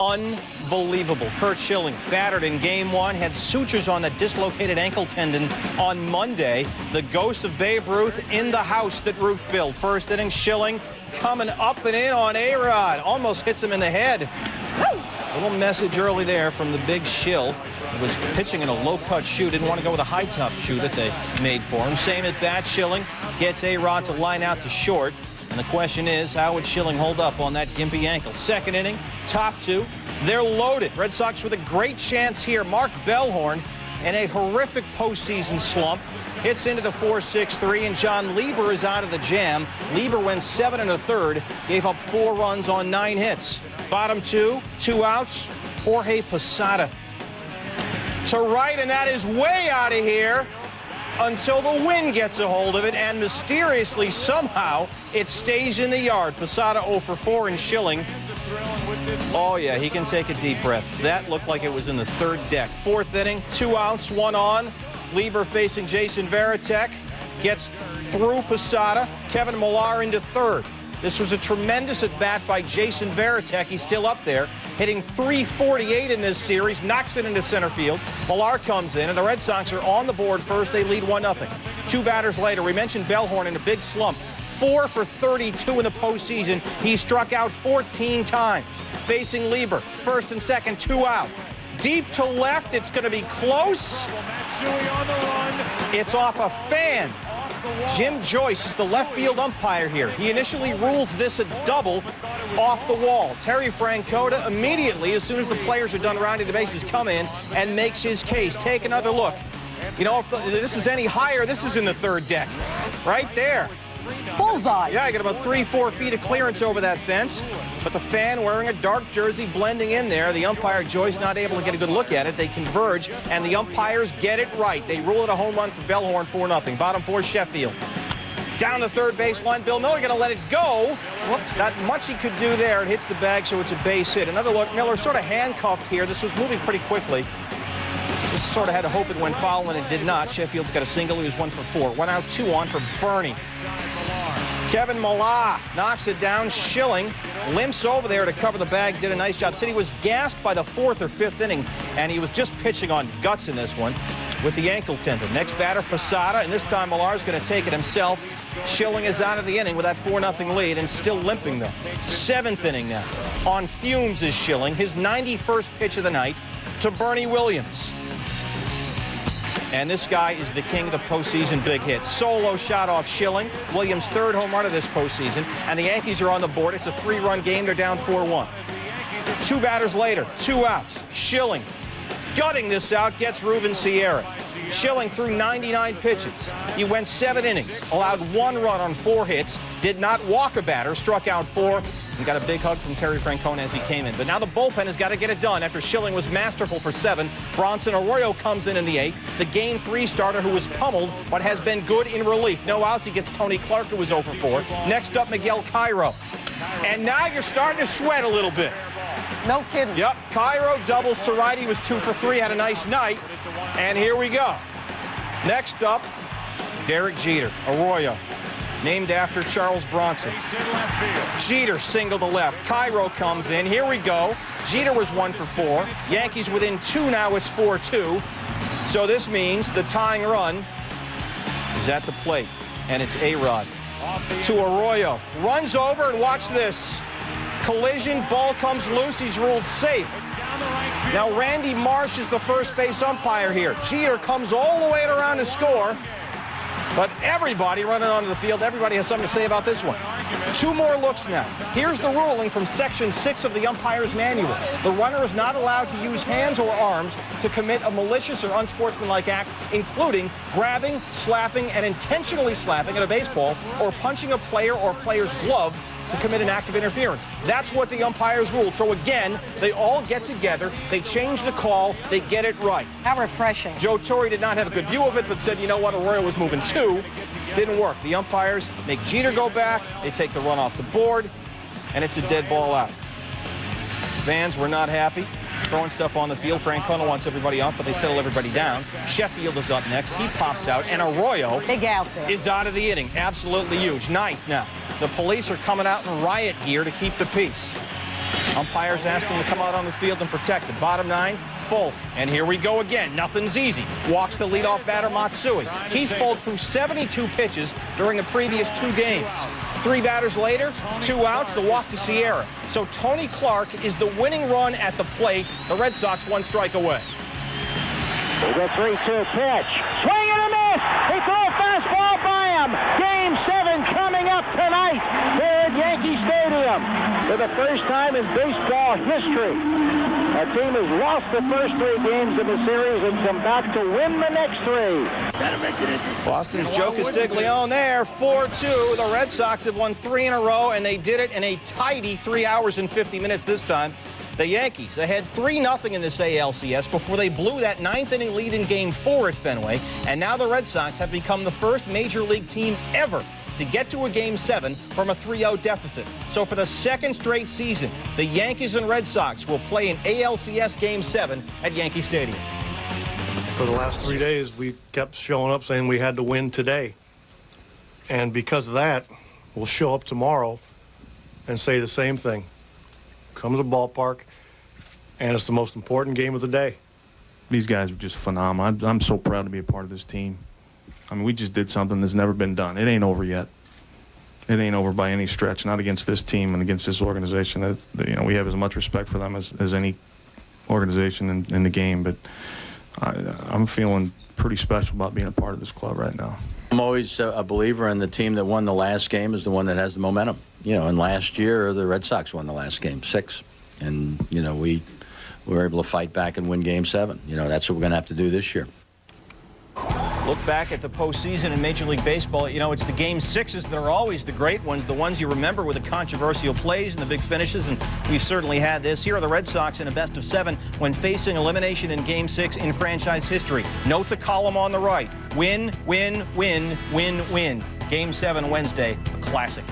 Unbelievable. Curt Schilling battered in game one, had sutures on that dislocated ankle tendon on Monday. The ghost of Babe Ruth in the house that Ruth built. First inning, Schilling coming up and in on A-Rod. Almost hits him in the head. Little message early there from the big Schill. He was pitching in a low-cut shoe. Didn't want to go with a high-top shoe that they made for him. Same at bat. Schilling gets A-Rod to line out to short. And the question is, how would Schilling hold up on that gimpy ankle? Second inning, top two. They're loaded. Red Sox with a great chance here. Mark Bellhorn in a horrific postseason slump. Hits into the 4-6-3, and John Lieber is out of the jam. Lieber went 7 1/3, gave up 4 runs on 9 hits. Bottom two, 2 outs. Jorge Posada to right, and that is way out of here until the wind gets a hold of it, and mysteriously, somehow, it stays in the yard. Posada 0 for 4, and Schilling, oh yeah, he can take a deep breath. That looked like it was in the third deck. Fourth inning, 2 outs, 1 on. Lieber facing Jason Varitek, gets through Posada. Kevin Millar into third. This was a tremendous at-bat by Jason Varitek. He's still up there, hitting .348 in this series, knocks it into center field. Millar comes in, and the Red Sox are on the board first. They lead 1-0. 2 batters later, we mentioned Bellhorn in a big slump. 4 for 32 in the postseason. He struck out 14 times. Facing Lieber, first and second, 2 out. Deep to left, it's going to be close. It's off a fan. Jim Joyce is the left field umpire here. He initially rules this a double off the wall. Terry Francona immediately, as soon as the players are done rounding the bases, come in and makes his case. Take another look. You know, if this is any higher, this is in the third deck. Right there. Bullseye. Yeah, I got about 3-4 feet of clearance over that fence. But the fan wearing a dark jersey blending in there. The umpire, Joyce, not able to get a good look at it. They converge, and the umpires get it right. They rule it a home run for Bellhorn, 4-0. Bottom 4, Sheffield. Down the third baseline, Bill Miller going to let it go. Whoops. Not much he could do there. It hits the bag, so it's a base hit. Another look, Miller sort of handcuffed here. This was moving pretty quickly. This sort of had to hope it went foul, and it did not. Sheffield's got a single. He was 1 for 4. 1 out, 2 on for Bernie. Kevin Millar knocks it down. Schilling limps over there to cover the bag. Did a nice job. Said he was gassed by the 4th or 5th inning, and he was just pitching on guts in this one with the ankle tendon. Next batter, Posada, and this time Millar's going to take it himself. Schilling is out of the inning with that 4-0 lead and still limping, though. 7th inning now. On fumes is Schilling. His 91st pitch of the night to Bernie Williams. And this guy is the king of the postseason big hit. Solo shot off Schilling. Williams' 3rd home run of this postseason. And the Yankees are on the board. It's a 3-run game. They're down 4-1. 2 batters later, 2 outs. Schilling gutting this out, gets Ruben Sierra. Schilling threw 99 pitches. He went 7 innings, allowed 1 run on 4 hits, did not walk a batter, struck out 4, and got a big hug from Terry Francona as he came in. But now the bullpen has got to get it done after Schilling was masterful for 7. Bronson Arroyo comes in the 8th, the Game 3 starter who was pummeled but has been good in relief. No outs, he gets Tony Clark, who was 0 for 4. Next up, Miguel Cairo. And now you're starting to sweat a little bit. No kidding. Yep, Cairo doubles to right. He was 2 for 3, had a nice night. And here we go. Next up, Derek Jeter, Arroyo, named after Charles Bronson. Jeter single to left. Cairo comes in. Here we go. Jeter was 1 for 4. Yankees within 2 now. It's 4-2. So this means the tying run is at the plate, and it's A-Rod to Arroyo. Runs over, and watch this. Collision, ball comes loose. He's ruled safe. Now Randy Marsh is the first base umpire here. Jeter comes all the way around to score, but everybody running onto the field, everybody has something to say about this one. 2 more looks now. Here's the ruling from Section 6 of the umpire's manual. The runner is not allowed to use hands or arms to commit a malicious or unsportsmanlike act, including grabbing, slapping, and intentionally slapping at a baseball or punching a player or player's glove to commit an act of interference. That's what the umpires ruled. So again, they all get together, they change the call, they get it right. How refreshing. Joe Torre did not have a good view of it, but said, you know what, Arroyo was moving 2. Didn't work. The umpires make Jeter go back, they take the run off the board, and it's a dead ball out. Fans were not happy. Throwing stuff on the field. Francona wants everybody up, but they settle everybody down. Sheffield is up next. He pops out, and Arroyo big out there. Is out of the inning. Absolutely huge. 9th now. The police are coming out in riot gear to keep the peace. Umpires ask him to come out on the field and protect it. Bottom 9, full. And here we go again. Nothing's easy. Walks the leadoff batter, Matsui. He's pulled through 72 pitches during the previous 2 games. 3 batters later, 2 outs, the walk to Sierra. So Tony Clark is the winning run at the plate. The Red Sox 1 strike away. Here's a 3-2 pitch. Swing and a miss. He threw a fastball by him. Game 7 coming up tonight here at Yankee Stadium. For the first time in baseball history, a team has lost the first 3 games of the series and come back to win the next 3. Boston's Joe Castiglione there, 4-2. The Red Sox have won 3 in a row, and they did it in a tidy 3 hours and 50 minutes this time. The Yankees ahead 3-0 in this ALCS before they blew that 9th-inning lead in Game 4 at Fenway. And now the Red Sox have become the first Major League team ever to get to a Game 7 from a 3-0 deficit. So for the 2nd straight season, the Yankees and Red Sox will play an ALCS Game 7 at Yankee Stadium. For the last 3 days, we kept showing up saying we had to win today. And because of that, we'll show up tomorrow and say the same thing. Come to the ballpark, and it's the most important game of the day. These guys are just phenomenal. I'm so proud to be a part of this team. I mean, we just did something that's never been done. It ain't over yet. It ain't over by any stretch, not against this team and against this organization. You know, we have as much respect for them as any organization in the game, but I'm feeling pretty special about being a part of this club right now. I'm always a believer in the team that won the last game is the one that has the momentum. You know, and last year the Red Sox won the last game, 6. And, you know, we were able to fight back and win Game 7. You know, that's what we're going to have to do this year. Look back at the postseason in Major League Baseball. You know, it's the Game 6s that are always the great ones, the ones you remember with the controversial plays and the big finishes, and we've certainly had this. Here are the Red Sox in a best-of-7 when facing elimination in Game 6 in franchise history. Note the column on the right. Win, win, win, win, win. Game 7 Wednesday, a classic.